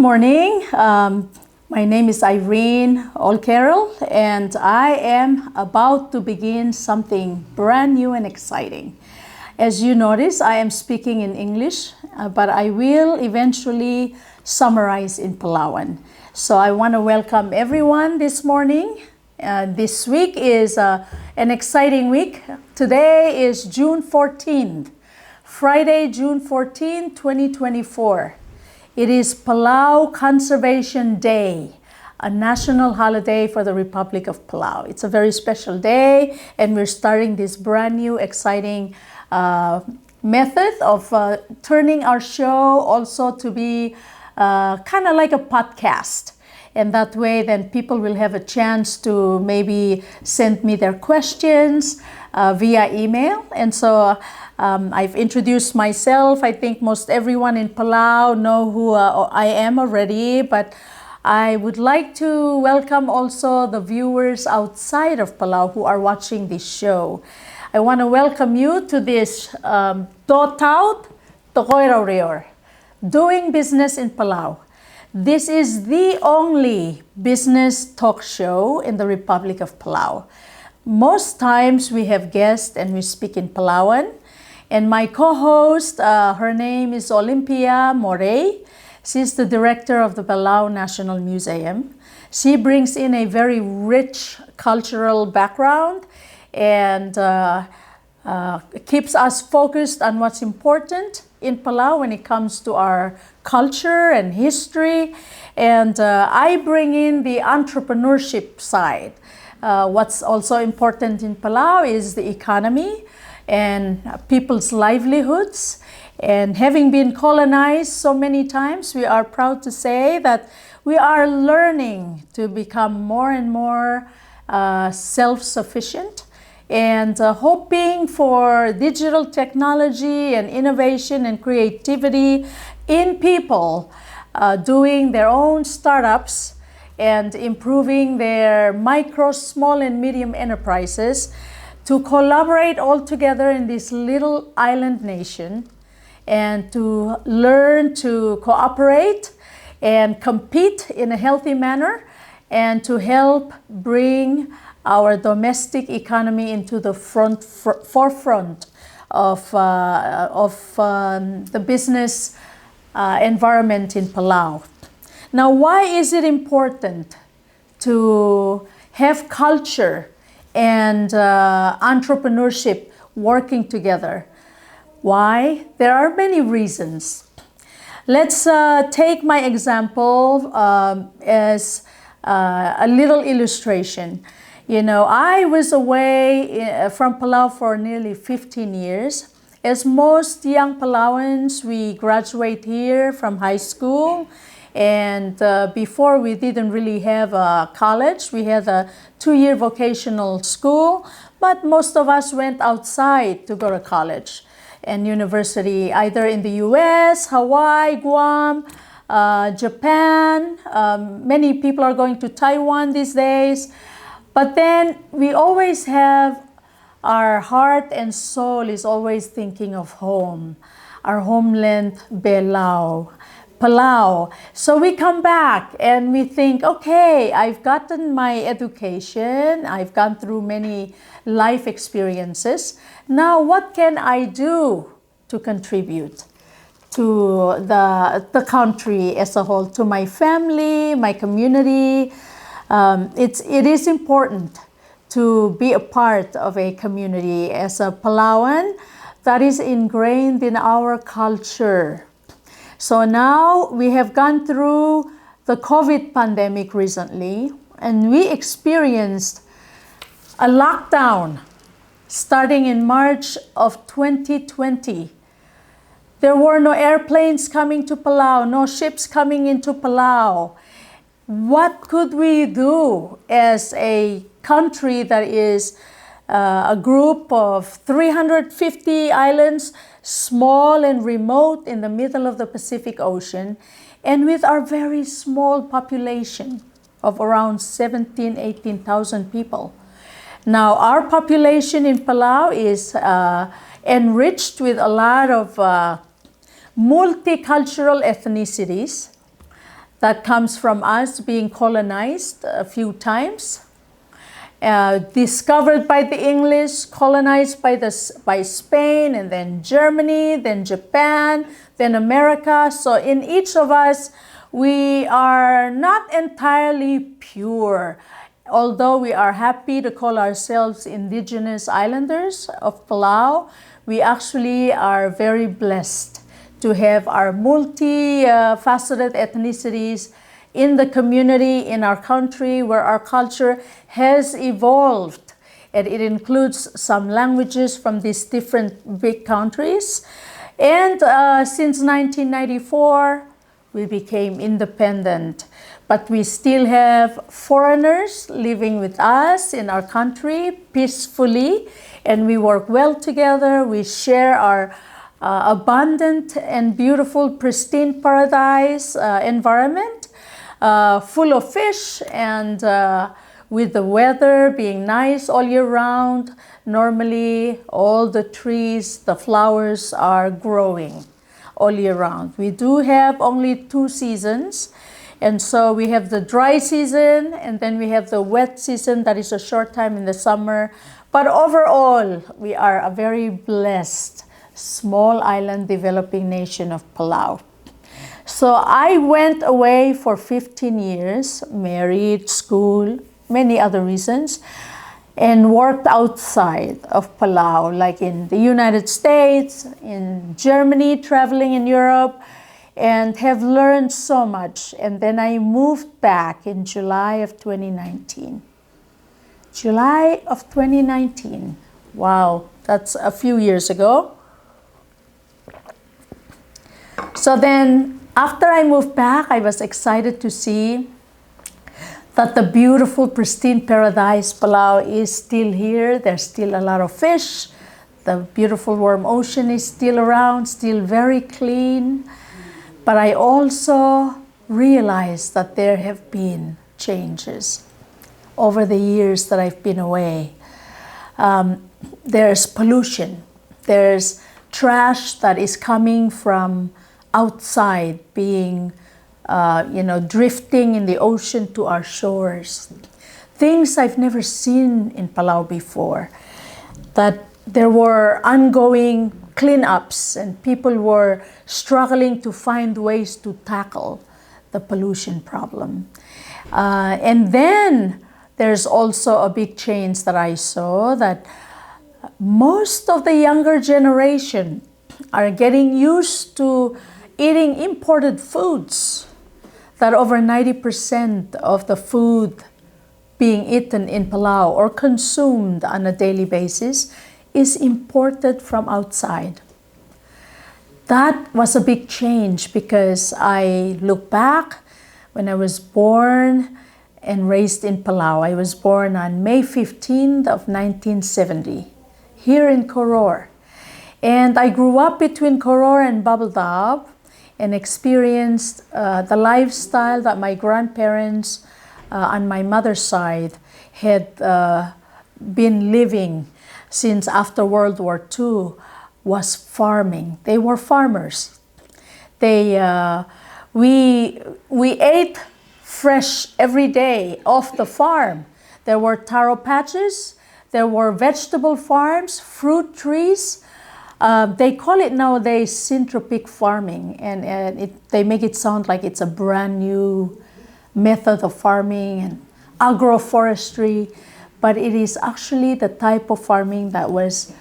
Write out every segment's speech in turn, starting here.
morning. My name is Irene Olkeriil, and I am about to begin something brand new and exciting. As you notice, I am speaking in English, but I will eventually summarize in Palauan. So I want to welcome everyone this morning. This week is an exciting week. Today is June 14th, Friday, June 14, 2024. It is Palau Conservation Day, a national holiday for the Republic of Palau. It's a very special day, and we're starting this brand new, exciting method of turning our show also to be kind of like a podcast. And that way, then people will have a chance to maybe send me their questions via email. And so I've introduced myself. I think most everyone in Palau know who I am already, but I would like to welcome also the viewers outside of Palau who are watching this show. I want to welcome you to this DOTAUT-Tekoi Ureor, Doing Business in Palau. This is the only business talk show in the Republic of Palau. Most times we have guests and we speak in Palauan. And my co-host, her name is Olympia Morey. She's the director of the Palau National Museum. She brings in a very rich cultural background and keeps us focused on what's important in Palau when it comes to our culture and history. And I bring in the entrepreneurship side. What's also important in Palau is the economy and people's livelihoods. And having been colonized so many times, we are proud to say that we are learning to become more and more self-sufficient and hoping for digital technology and innovation and creativity in people doing their own startups and improving their micro, small, and medium enterprises to collaborate all together in this little island nation and to learn to cooperate and compete in a healthy manner and to help bring our domestic economy into the forefront of the business environment in Palau. Now, why is it important to have culture and entrepreneurship working together? Why? There are many reasons. Let's take my example as a little illustration. You know, I was away from Palau for nearly 15 years. As most young Palauans, we graduate here from high school. And before, we didn't really have a college. We had a 2-year vocational school, but most of us went outside to go to college and university, either in the US, Hawaii, Guam, Japan. Many people are going to Taiwan these days. But then we always have our heart and soul is always thinking of home, our homeland, Palau. So we come back and we think, okay, I've gotten my education, I've gone through many life experiences. Now, what can I do to contribute to the country as a whole, to my family, my community? It is important to be a part of a community as a Palauan that is ingrained in our culture. So now we have gone through the COVID pandemic recently, and we experienced a lockdown starting in March of 2020. There were no airplanes coming to Palau, no ships coming into Palau. What could we do as a country that is a group of 350 islands, small and remote in the middle of the Pacific Ocean, and with our very small population of around 18,000 people? Now, our population in Palau is enriched with a lot of multicultural ethnicities that comes from us being colonized a few times. Discovered by the English, colonized by Spain, and then Germany, then Japan, then America. So in each of us, we are not entirely pure. Although we are happy to call ourselves indigenous islanders of Palau, we actually are very blessed to have our multi-faceted ethnicities in the community, in our country, where our culture has evolved. And it includes some languages from these different big countries. And since 1994, we became independent. But we still have foreigners living with us in our country peacefully. And we work well together. We share our abundant and beautiful, pristine paradise environment. Full of fish, and with the weather being nice all year round, normally all the trees, the flowers are growing all year round. We do have only 2 seasons, and so we have the dry season, and then we have the wet season that is a short time in the summer. But overall, we are a very blessed small island developing nation of Palau. So I went away for 15 years, married, school, many other reasons, and worked outside of Palau, like in the United States, in Germany, traveling in Europe, and have learned so much. And then I moved back in July of 2019. July of 2019. Wow, that's a few years ago. So then, after I moved back, I was excited to see that the beautiful, pristine paradise Palau is still here. There's still a lot of fish. The beautiful warm ocean is still around, still very clean. But I also realized that there have been changes over the years that I've been away. There's pollution. There's trash that is coming from outside, being, drifting in the ocean to our shores. Things I've never seen in Palau before. That there were ongoing cleanups and people were struggling to find ways to tackle the pollution problem. And then there's also a big change that I saw, that most of the younger generation are getting used to eating imported foods, that over 90% of the food being eaten in Palau or consumed on a daily basis is imported from outside. That was a big change because I look back when I was born and raised in Palau. I was born on May 15th of 1970 here in Ureor. And I grew up between Ureor and Babeldaw and experienced the lifestyle that my grandparents on my mother's side had been living since after World War II, was farming. They were farmers. We ate fresh every day off the farm. There were taro patches, there were vegetable farms, fruit trees. They call it nowadays syntropic farming, and they make it sound like it's a brand new method of farming and agroforestry, but it is actually the type of farming that was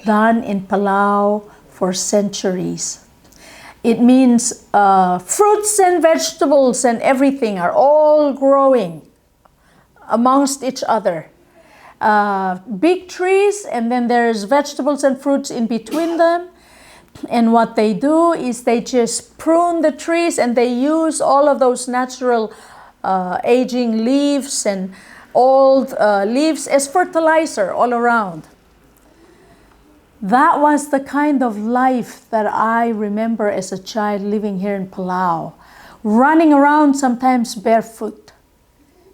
done in Palau for centuries. It means fruits and vegetables and everything are all growing amongst each other. Big trees, and then there's vegetables and fruits in between them. And what they do is they just prune the trees and they use all of those natural aging leaves and old leaves as fertilizer all around. That was the kind of life that I remember as a child living here in Palau, running around sometimes barefoot.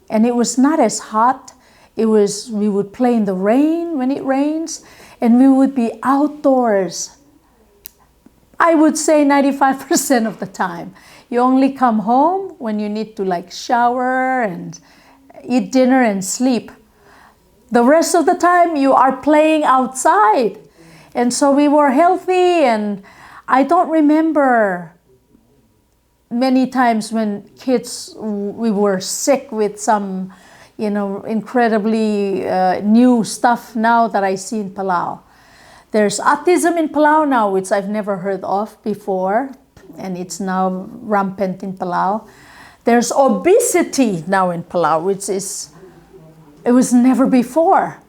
And it was not as hot. We would play in the rain when it rains, and we would be outdoors I would say 95% of the time. You only come home when you need to like shower and eat dinner and sleep. The rest of the time you are playing outside. And so we were healthy, and I don't remember many times when kids, we were sick with some, incredibly new stuff now that I see in Palau. There's autism in Palau now, which I've never heard of before, and it's now rampant in Palau. There's obesity now in Palau, which it was never before.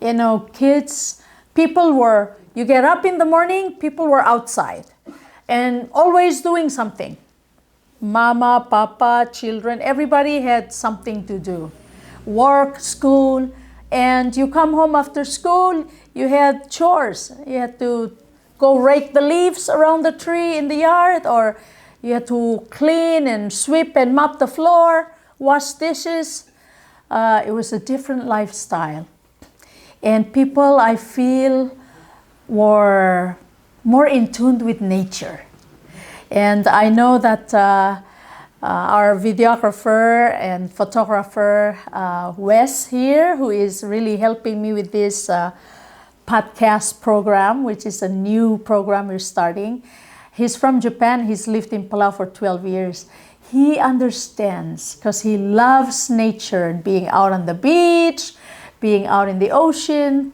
Kids, you get up in the morning, people were outside and always doing something. Mama, papa, children, everybody had something to do. Work, school, and you come home after school, you had chores. You had to go rake the leaves around the tree in the yard, or you had to clean and sweep and mop the floor, wash dishes. It was a different lifestyle. And people, I feel, were more in tune with nature. And I know that our videographer and photographer, Wes here, who is really helping me with this podcast program, which is a new program we're starting. He's from Japan. He's lived in Palau for 12 years. He understands because he loves nature and being out on the beach, being out in the ocean.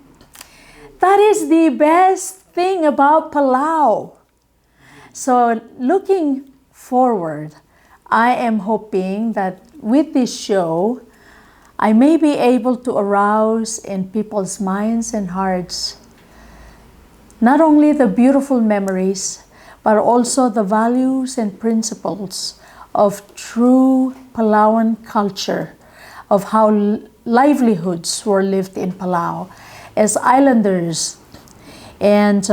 That is the best thing about Palau. So looking forward, I am hoping that with this show, I may be able to arouse in people's minds and hearts not only the beautiful memories, but also the values and principles of true Palauan culture, of how livelihoods were lived in Palau as islanders. And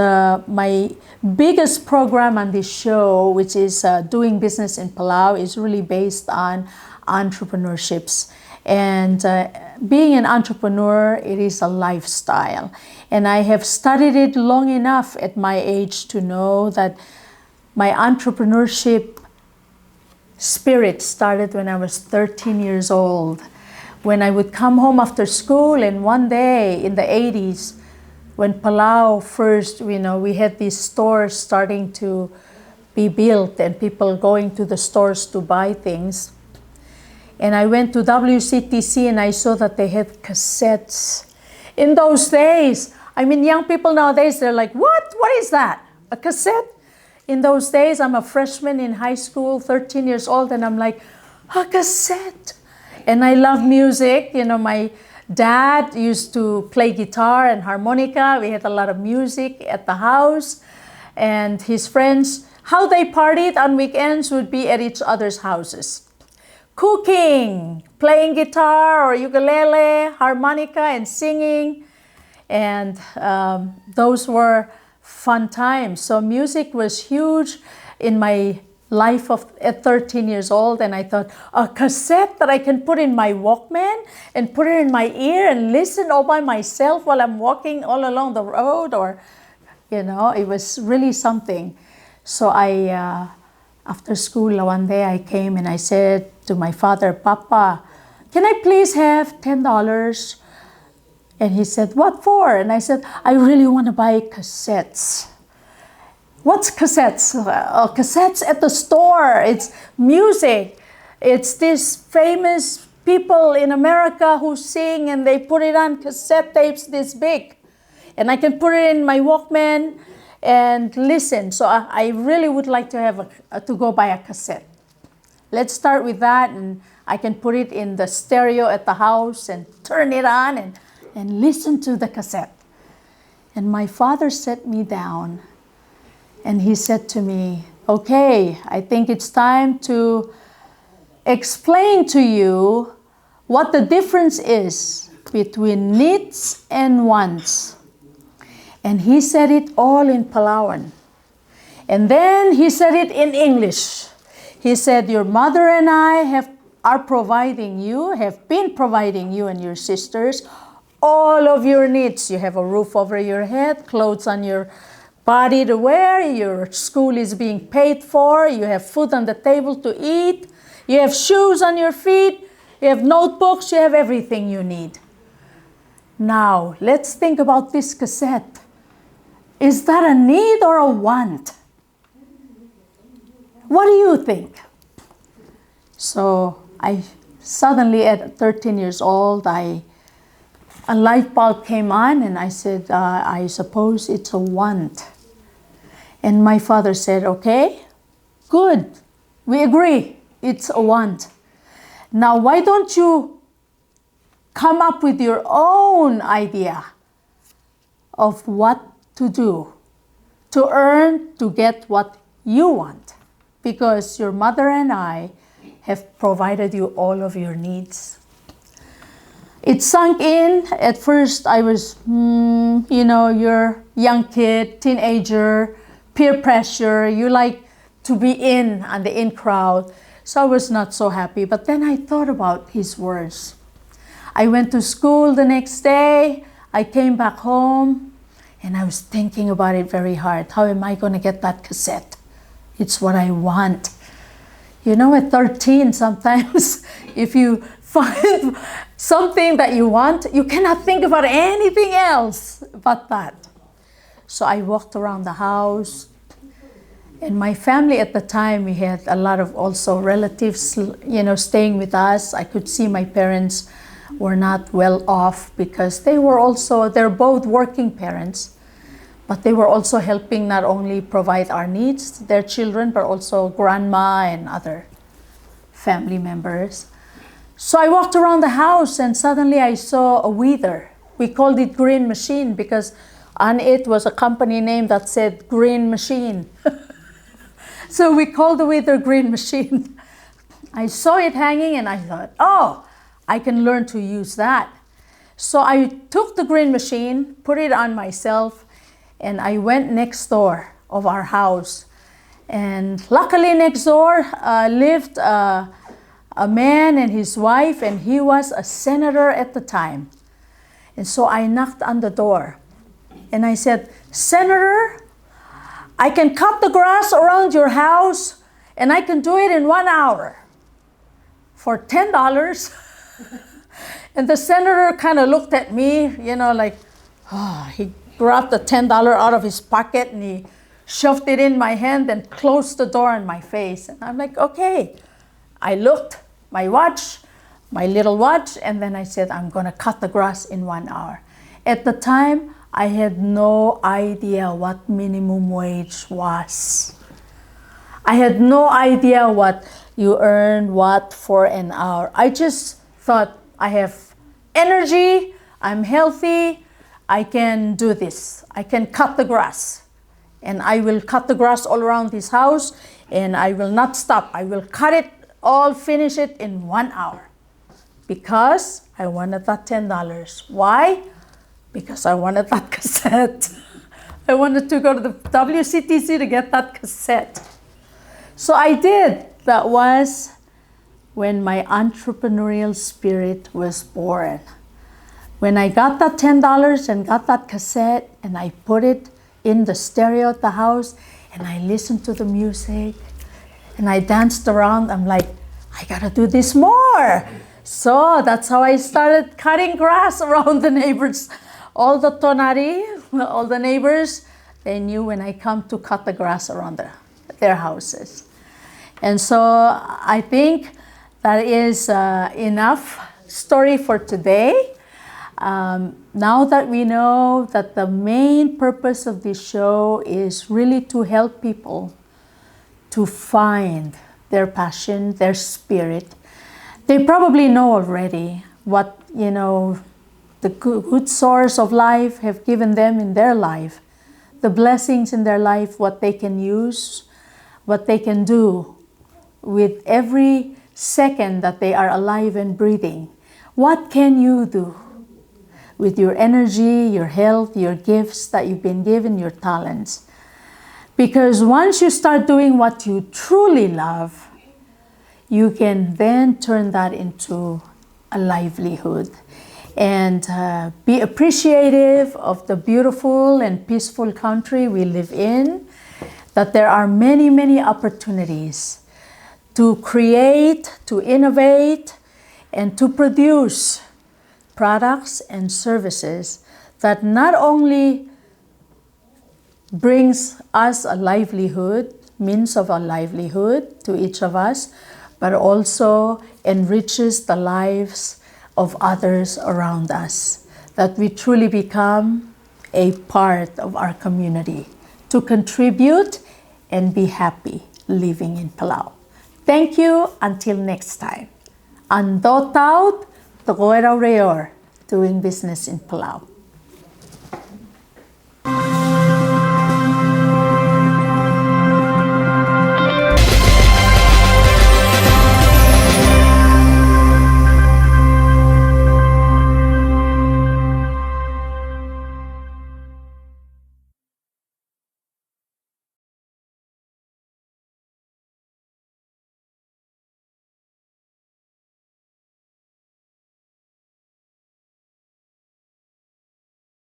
my biggest program on this show, which is Doing Business in Palau, is really based on entrepreneurships. And being an entrepreneur, it is a lifestyle. And I have studied it long enough at my age to know that my entrepreneurship spirit started when I was 13 years old. When I would come home after school, and one day in the 80s, when Palau first, we had these stores starting to be built and people going to the stores to buy things. And I went to WCTC and I saw that they had cassettes. In those days, young people nowadays, they're like, what? What is that? A cassette? In those days, I'm a freshman in high school, 13 years old, and I'm like, a cassette? And I love music. My dad used to play guitar and harmonica. We had a lot of music at the house. And his friends, how they partied on weekends would be at each other's houses. Cooking, playing guitar or ukulele, harmonica, and singing. And those were fun times. So music was huge in my life at 13 years old, and I thought, a cassette that I can put in my Walkman and put it in my ear and listen all by myself while I'm walking all along the road, or, it was really something. So after school one day I came and I said to my father, Papa, can I please have $10? And he said, what for? And I said, I really want to buy cassettes. What's cassettes? Cassettes at the store. It's music. It's these famous people in America who sing and they put it on cassette tapes this big. And I can put it in my Walkman and listen. So I really would like to have to go buy a cassette. Let's start with that, and I can put it in the stereo at the house and turn it on and listen to the cassette. And my father set me down and he said to me, okay, I think it's time to explain to you what the difference is between needs and wants. And he said it all in Palauan. And then he said it in English. He said, your mother and I have been providing you and your sisters all of your needs. You have a roof over your head, clothes on your body to wear, your school is being paid for, you have food on the table to eat, you have shoes on your feet, you have notebooks, you have everything you need. Now, let's think about this cassette. Is that a need or a want? What do you think? So I suddenly at 13 years old, a light bulb came on and I said, I suppose it's a want. And my father said, okay, good, we agree, it's a want. Now, why don't you come up with your own idea of what to do to earn, to get what you want? Because your mother and I have provided you all of your needs. It sunk in. At first, I was, you're young kid, teenager, peer pressure. You like to be in on the in crowd. So I was not so happy. But then I thought about his words. I went to school the next day. I came back home. And I was thinking about it very hard. How am I going to get that cassette? It's what I want. You know, at 13, sometimes if you find something that you want, you cannot think about anything else but that. So I walked around the house. And my family at the time, we had a lot of also relatives, staying with us. I could see my parents were not well off because they're both working parents. But they were also helping not only provide our needs, their children, but also grandma and other family members. So I walked around the house and suddenly I saw a weather. We called it Green Machine because on it was a company name that said Green Machine. So we called the weather Green Machine. I saw it hanging and I thought, oh, I can learn to use that. So I took the Green Machine, put it on myself, and I went next door of our house. And luckily next door lived a man and his wife, and he was a senator at the time. And so I knocked on the door. And I said, Senator, I can cut the grass around your house, and I can do it in 1 hour for $10. And the senator kind of looked at me, he grabbed the $10 out of his pocket and he shoved it in my hand and closed the door on my face. And I'm like, okay. I looked, my little watch, and then I said, I'm going to cut the grass in 1 hour. At the time, I had no idea what minimum wage was. I had no idea what you earn what for an hour. I just thought I have energy, I'm healthy, I can do this. I can cut the grass. And I will cut the grass all around this house and I will not stop. I will cut it all, finish it in 1 hour. Because I wanted that $10. Why? Because I wanted that cassette. I wanted to go to the WCTC to get that cassette. So I did. That was when my entrepreneurial spirit was born. When I got that $10 and got that cassette and I put it in the stereo at the house and I listened to the music and I danced around, I'm like, I gotta do this more. So that's how I started cutting grass around the neighbors. All the tonari, all the neighbors, they knew when I come to cut the grass around their houses. And so I think that is enough story for today. Now that we know that the main purpose of this show is really to help people to find their passion, their spirit. They probably know already what, the good source of life have given them in their life, the blessings in their life, what they can use, what they can do with every second that they are alive and breathing. What can you do with your energy, your health, your gifts that you've been given, your talents? Because once you start doing what you truly love, you can then turn that into a livelihood. and be appreciative of the beautiful and peaceful country we live in, that there are many, many opportunities to create, to innovate, and to produce products and services that not only brings us a livelihood, means of a livelihood to each of us, but also enriches the lives of others around us, that we truly become a part of our community to contribute and be happy living in Palau. Thank you. Until next time. Ang DOTAUT-Tekoi Ureor, doing business in Palau.